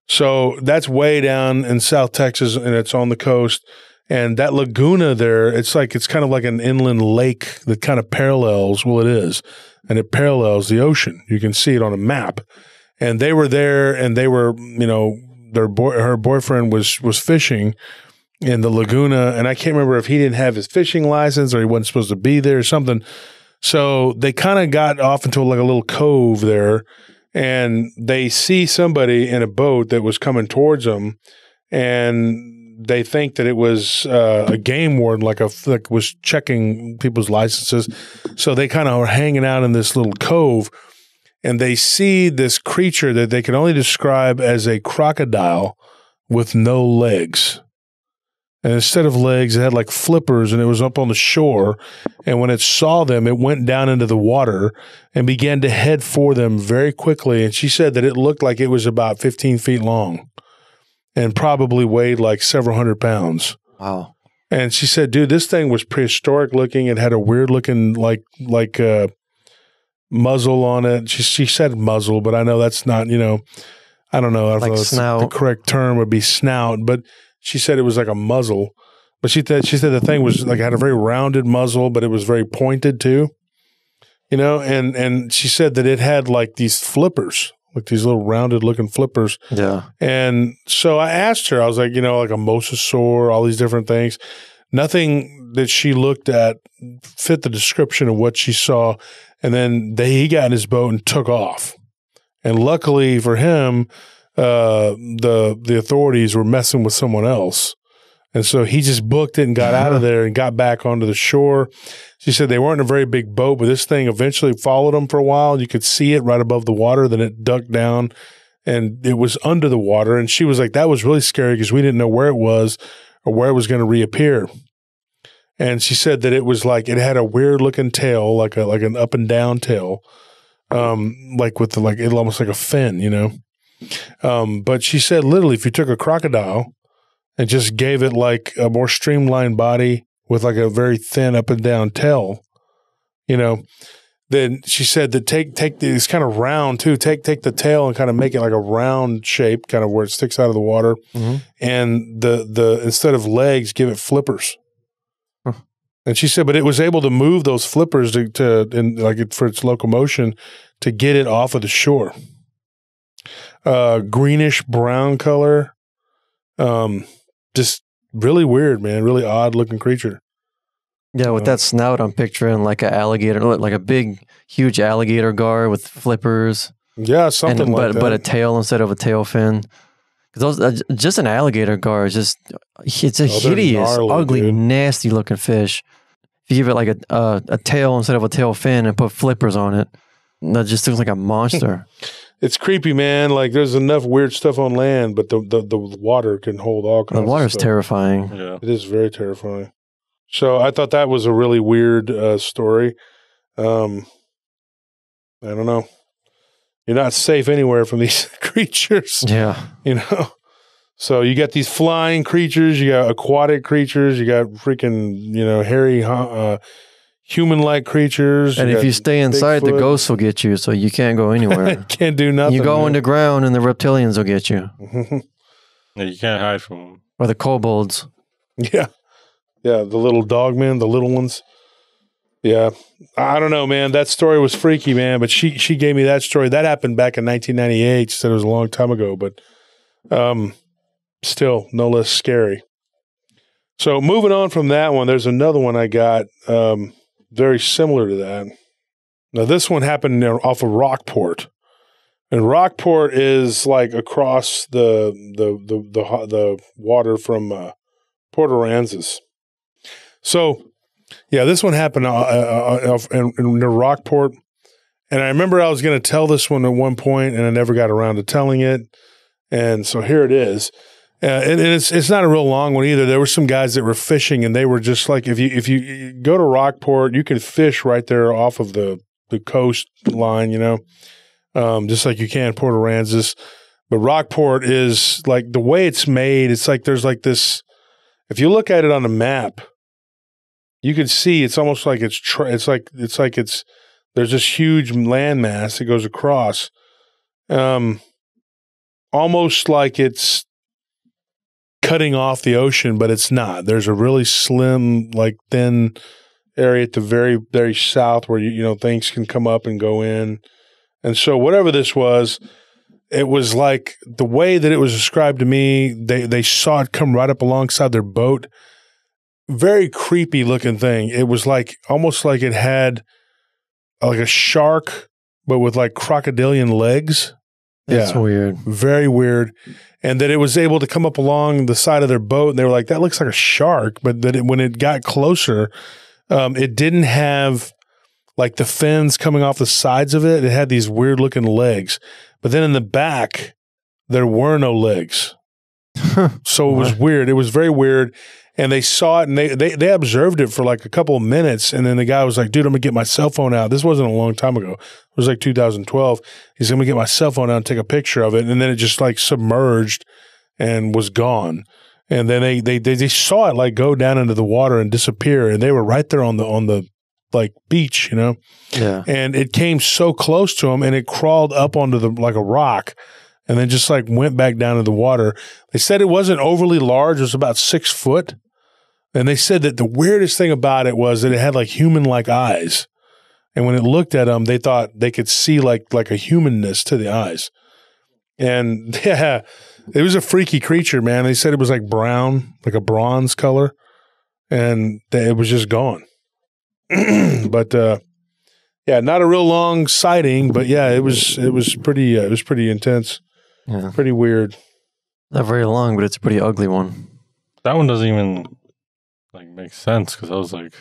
So that's way down in South Texas, and it's on the coast. And that laguna there, it's kind of like an inland lake that kind of parallels, well, it is, and it parallels the ocean. You can see it on a map. And they were there, and they were, her boyfriend was fishing in the laguna, and I can't remember if he didn't have his fishing license or he wasn't supposed to be there or something. So they kind of got off into like a little cove there, and they see somebody in a boat that was coming towards them, and they think that it was a game warden, like was checking people's licenses. So they kind of are hanging out in this little cove, and they see this creature that they can only describe as a crocodile with no legs. And instead of legs, it had like flippers, and it was up on the shore. And when it saw them, it went down into the water and began to head for them very quickly. And she said that it looked like it was about 15 feet long and probably weighed like several hundred pounds. Wow. And she said, dude, this thing was prehistoric looking. It had a weird looking like muzzle on it. She said muzzle, but I know that's not, I don't know. I don't know if the correct term would be snout, but she said it was like a muzzle. But she said the thing was like had a very rounded muzzle, but it was very pointed too. And she said that it had like these flippers, like these little rounded looking flippers. Yeah. And so I asked her, I was like, like a mosasaur, all these different things. Nothing that she looked at fit the description of what she saw. And then he got in his boat and took off. And luckily for him, the authorities were messing with someone else. And so he just booked it and got out of there and got back onto the shore. She said they weren't in a very big boat, but this thing eventually followed them for a while. You could see it right above the water. Then it ducked down and it was under the water. And she was like, that was really scary because we didn't know where it was or where it was going to reappear. And she said that it was like, it had a weird looking tail, like an up and down tail, like with it almost like a fin, But she said literally if you took a crocodile and just gave it like a more streamlined body with like a very thin up and down tail, then she said that take it's kind of round too. Take the tail and kind of make it like a round shape, kind of where it sticks out of the water. Mm-hmm. And the instead of legs, give it flippers. Huh. And she said, but it was able to move those flippers for its locomotion to get it off of the shore. Greenish brown color. Just really weird, man. Really odd looking creature. Yeah, with that snout, I'm picturing like an alligator, like a big, huge alligator gar with flippers. Yeah, something like that. But a tail instead of a tail fin. Because just an alligator gar is it's a hideous, gnarly, ugly, dude. Nasty looking fish. If you give it like a tail instead of a tail fin and put flippers on it, that just looks like a monster. It's creepy, man. Like there's enough weird stuff on land, but the water can hold all kinds of stuff. The water's terrifying. Yeah. It is very terrifying. So I thought that was a really weird story. I don't know. You're not safe anywhere from these creatures. Yeah. So you got these flying creatures, you got aquatic creatures, you got freaking, hairy human-like creatures. And if you stay inside, the ghosts will get you, so you can't go anywhere. Can't do nothing. You go underground, and the reptilians will get you. Yeah, you can't hide from them. Or the kobolds. Yeah. Yeah, the little dogmen, the little ones. Yeah. I don't know, man. That story was freaky, man, but she gave me that story. That happened back in 1998. She said it was a long time ago, but still no less scary. So moving on from that one, there's another one I got very similar to that. Now, this one happened off of Rockport. And Rockport is like across the water from Port Aransas. So, yeah, this one happened in Rockport. And I remember I was going to tell this one at one point, and I never got around to telling it. And so here it is. And it's not a real long one either. There were some guys that were fishing, and they were just like, if you go to Rockport, you can fish right there off of the coastline, just like you can Port Aransas. But Rockport is like the way it's made. It's like there's like this. If you look at it on a map, you can see it's almost like it's like there's this huge landmass that goes across, almost like it's cutting off the ocean, but it's not. There's a really slim, like thin area at the very, very south where you know things can come up and go in. And so whatever this was, it was like the way that it was described to me, they saw it come right up alongside their boat. Very creepy looking thing. It was like almost like it had like a shark, but with like crocodilian legs. That's weird. Very weird. And that it was able to come up along the side of their boat, and they were like, that looks like a shark. But that when it got closer, it didn't have like the fins coming off the sides of it. It had these weird looking legs. But then in the back, there were no legs. So it was weird. It was very weird. And they saw it, and they observed it for like a couple of minutes. And then the guy was like, dude, I'm going to get my cell phone out. This wasn't a long time ago. It was like 2012. He's going to get my cell phone out and take a picture of it. And then it just like submerged and was gone. And then they saw it like go down into the water and disappear. And they were right there on the like beach, you know? Yeah. And it came so close to them, and it crawled up onto like a rock, and then just like went back down to the water. They said it wasn't overly large. It was about 6 foot. And they said that the weirdest thing about it was that it had like human-like eyes. And when it looked at them, they thought they could see like a humanness to the eyes. And yeah, it was a freaky creature, man. They said it was like brown, like a bronze color, and it was just gone. But yeah, not a real long sighting, but yeah, it was pretty intense. Yeah. Pretty weird. Not very long, but it's a pretty ugly one. That one doesn't even like make sense, because I was like,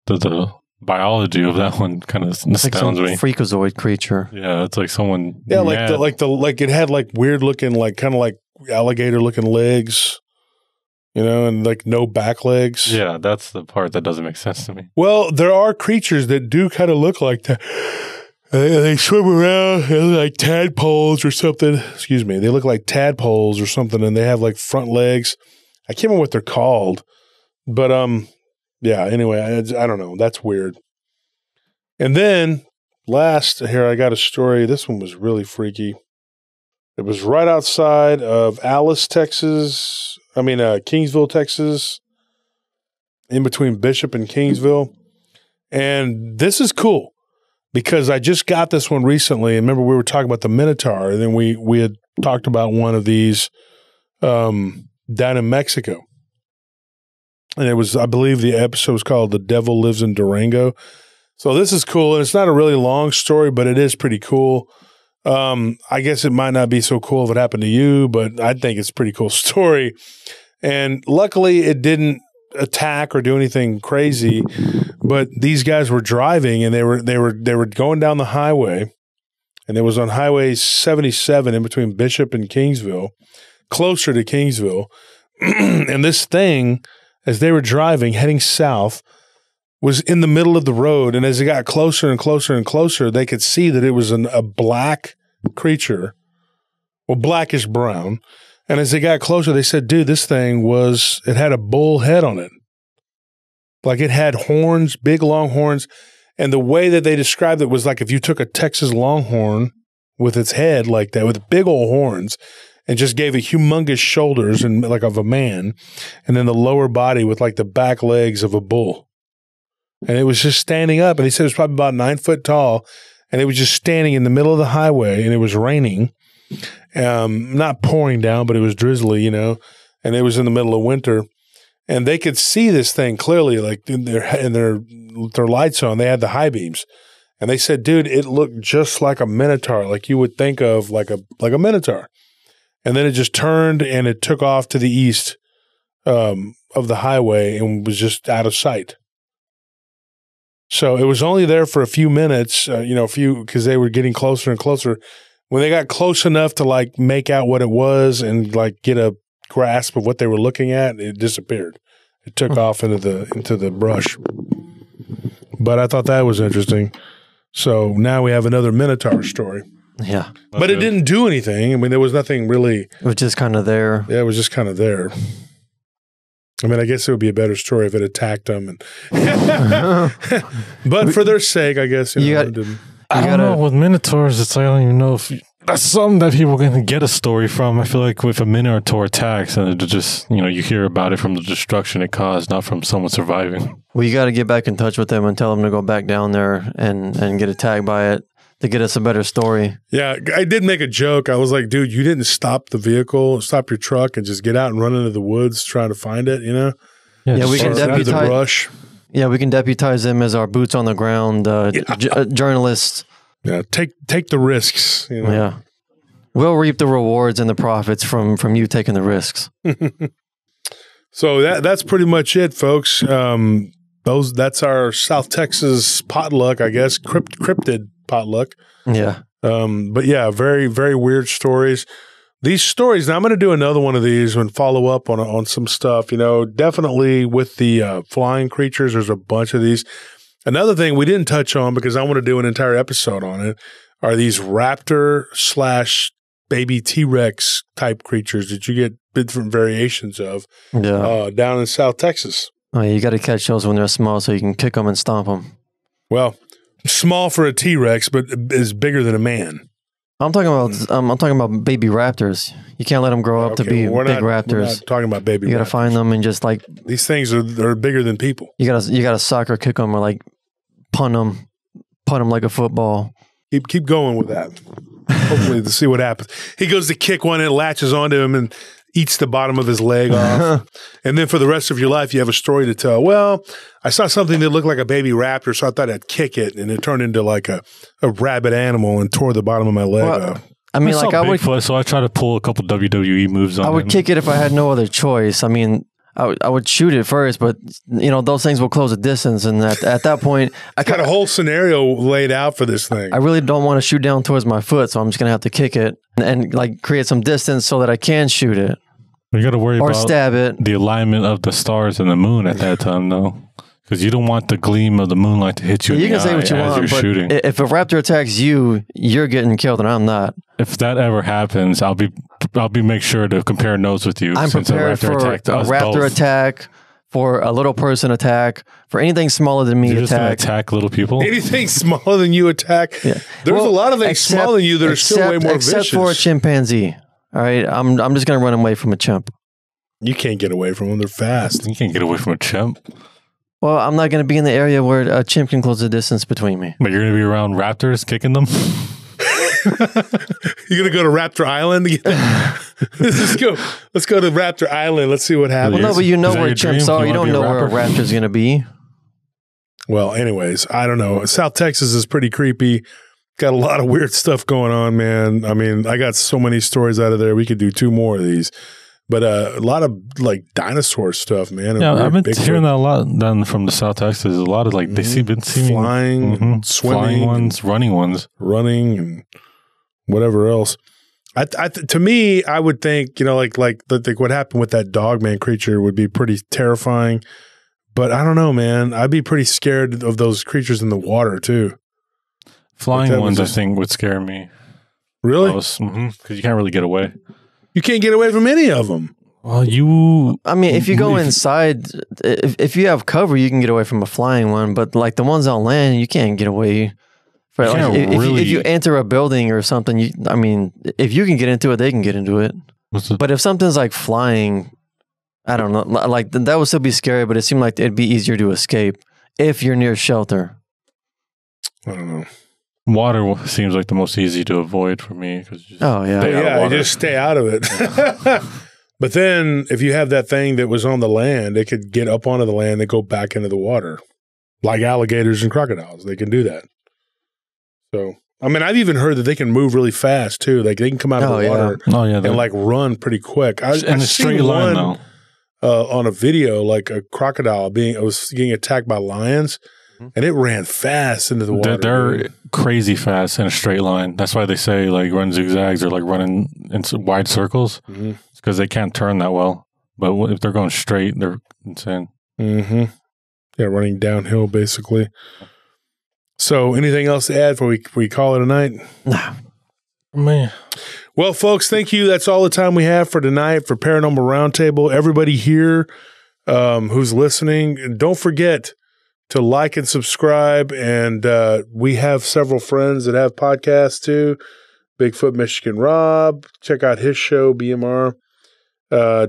the biology of that one kind of astounds me. Freakazoid creature. Yeah, it's like someone. Yeah, mad. like it had like weird looking, like kind of like alligator looking legs, you know, and like no back legs. Yeah, that's the part that doesn't make sense to me. Well, there are creatures that do kind of look like that. They swim around like tadpoles or something. Excuse me. They look like tadpoles or something, and they have like front legs. I can't remember what they're called, but yeah. Anyway, I don't know. That's weird. And then last here, I got a story. This one was really freaky. It was right outside of Alice, Texas. Kingsville, Texas, in between Bishop and Kingsville. And this is cool, because I just got this one recently. And remember, we were talking about the Minotaur, and then we had talked about one of these down in Mexico. And it was, I believe the episode was called The Devil Lives in Durango. So this is cool. And it's not a really long story, but it is pretty cool. I guess it might not be so cool if it happened to you, but I think it's a pretty cool story. And luckily it didn't attack or do anything crazy, but these guys were driving, and they were going down the highway, and it was on Highway 77 in between Bishop and Kingsville, closer to Kingsville. And this thing, as they were driving, heading south, was in the middle of the road. And as it got closer and closer and closer, they could see that it was a black creature, well, blackish brown. And as they got closer, they said, dude, this thing it had a bull head on it. Like it had horns, big long horns. And the way that they described it was like if you took a Texas Longhorn with its head like that, with big old horns, and just gave it humongous shoulders and like of a man, and then the lower body with like the back legs of a bull. And it was just standing up, and he said it was probably about 9 foot tall, and it was just standing in the middle of the highway, and it was raining, not pouring down, but it was drizzly, you know, and it was in the middle of winter, and they could see this thing clearly, like in their lights on. They had the high beams, and they said, dude, it looked just like a Minotaur, like you would think of like a Minotaur. And then it just turned and it took off to the east of the highway and was just out of sight. So it was only there for a few minutes, because they were getting closer and closer. When they got close enough to like make out what it was and like get a grasp of what they were looking at, it disappeared. It took off into the brush. But I thought that was interesting. So now we have another Minotaur story. Yeah. But it didn't do anything. I mean, there was nothing really. It was just kind of there. Yeah, it was just kind of there. I mean, I guess it would be a better story if it attacked them. But for their sake, I guess. I don't know. With Minotaurs, it's like, I don't even know if that's something that people can get a story from. I feel like with a Minotaur attacks, and it just, you hear about it from the destruction it caused, not from someone surviving. Well, you got to get back in touch with them and tell them to go back down there and get attacked by it to get us a better story. Yeah, I did make a joke. I was like, dude, you didn't stop the vehicle, stop your truck, and just get out and run into the woods trying to find it, Yeah, we can deputize. Rush. Yeah, we can deputize them as our boots on the ground journalists. Yeah, take the risks. Yeah, we'll reap the rewards and the profits from you taking the risks. So that's pretty much it, folks. That's our South Texas potluck, I guess, cryptid potluck. Yeah. But yeah, very, very weird stories. These stories, now I'm going to do another one of these and follow up on some stuff, definitely with the flying creatures. There's a bunch of these. Another thing we didn't touch on, because I want to do an entire episode on it, are these raptor / baby T-Rex type creatures that you get different variations of down in South Texas. Oh, you got to catch those when they're small so you can kick them and stomp them. Well, small for a T-Rex, but is bigger than a man. I'm talking about baby raptors. You can't let them grow up to be big raptors. We're not talking about baby. You got to find them and just like these things are bigger than people. You got to soccer kick them or like punt them like a football. Keep going with that. Hopefully to see what happens. He goes to kick one and it latches onto him and eats the bottom of his leg off. And then for the rest of your life, you have a story to tell. Well, I saw something that looked like a baby raptor, so I thought I'd kick it, and it turned into like a rabid animal and tore the bottom of my leg off. I mean, like I would, so I try to pull a couple WWE moves on I would kick it if I had no other choice. I mean, I would shoot it first, but those things will close a distance, and at that point, I got a whole scenario laid out for this thing. I really don't want to shoot down towards my foot, so I'm just gonna have to kick it and like create some distance so that I can shoot it. You got to worry about stab it. The alignment of the stars and the moon at that time, though, because you don't want the gleam of the moonlight to hit you. You in can the say eye what you as want, you're but shooting. If a raptor attacks you, you're getting killed, and I'm not. If that ever happens, I'll be make sure to compare notes with you. I'm prepared for a raptor attack, for a little person attack, for anything smaller than me. You're just gonna attack little people. Anything smaller than you attack. Yeah. There's a lot of things smaller than you that are still way more vicious. Except for a chimpanzee. All right, I'm just gonna run away from a chimp. You can't get away from them. They're fast. You can't get away from a chimp. Well, I'm not going to be in the area where a chimp can close the distance between me. But you're going to be around raptors kicking them? You're going to go to Raptor Island again? Let's go to Raptor Island. Let's see what happens. Well, no, but you know where chimps are. You don't know where a raptor's going to be. Well, anyways, I don't know. South Texas is pretty creepy. Got a lot of weird stuff going on, man. I mean, I got so many stories out of there. We could do 2 more of these. But a lot of like dinosaur stuff, man. Yeah, I've been hearing that a lot done from the South Texas. A lot of like been seeing flying, swimming, flying ones, running, and whatever else. To me, I would think like what happened with that Dogman creature would be pretty terrifying. But I don't know, man. I'd be pretty scared of those creatures in the water too. Flying ones, I think, would scare me. Really? Because you can't really get away. You can't get away from any of them. Well, I mean, if you go inside, if you have cover, you can get away from a flying one. But like the ones on land, you can't get away. If you enter a building or something, if you can get into it, they can get into it. But if something's like flying, I don't know. Like that would still be scary, but it seemed like it'd be easier to escape if you're near shelter. I don't know. Water seems like the most easy to avoid for me. Just stay out of it. But then if you have that thing that was on the land, it could get up onto the land and go back into the water. Like alligators and crocodiles. They can do that. So, I mean, I've even heard that they can move really fast too. Like they can come out of the water and like run pretty quick. In a straight line though. On a video, like a crocodile was getting attacked by lions. And it ran fast into the water. They're crazy fast in a straight line. That's why they say like run zigzags or like running in wide circles. It's because they can't turn that well. But if they're going straight, they're insane. Yeah, running downhill basically. So anything else to add before we call it a night? Nah. Man. Well, folks, thank you. That's all the time we have for tonight for Paranormal Roundtable. Everybody here, who's listening. Don't forget to like and subscribe. And we have several friends that have podcasts too. Bigfoot Michigan Rob. Check out his show, BMR.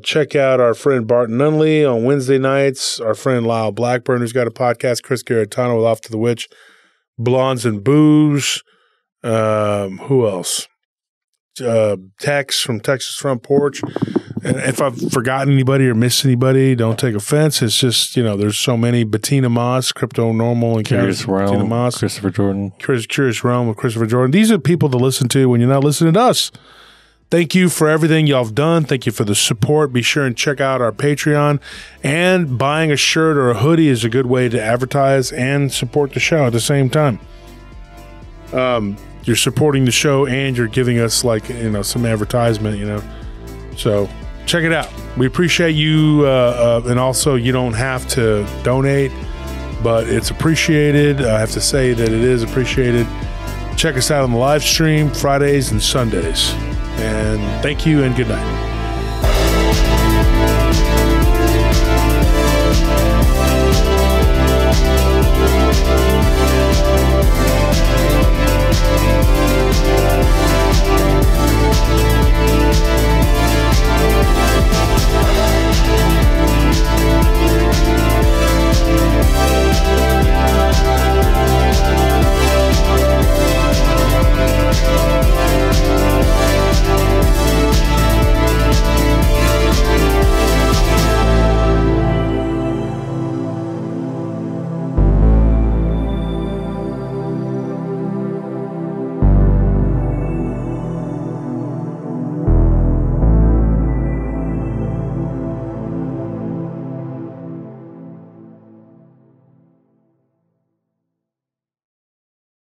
Check out our friend Barton Nunley on Wednesday nights. Our friend Lyle Blackburn, who's got a podcast. Chris Garitano with Off to the Witch. Blondes and Booze. Who else? Tex from Texas Front Porch. And if I've forgotten anybody or missed anybody, don't take offense. It's just, there's so many. Bettina Moss, Crypto Normal, and Curious Realm, Bettina Moss, Christopher Jordan. Curious Realm with Christopher Jordan. These are people to listen to when you're not listening to us. Thank you for everything y'all have done. Thank you for the support. Be sure and check out our Patreon. And buying a shirt or a hoodie is a good way to advertise and support the show at the same time. You're supporting the show and you're giving us some advertisement, So check it out. We appreciate you. And also you don't have to donate, but it's appreciated. I have to say that it is appreciated. Check us out on the live stream Fridays and Sundays. And thank you and good night.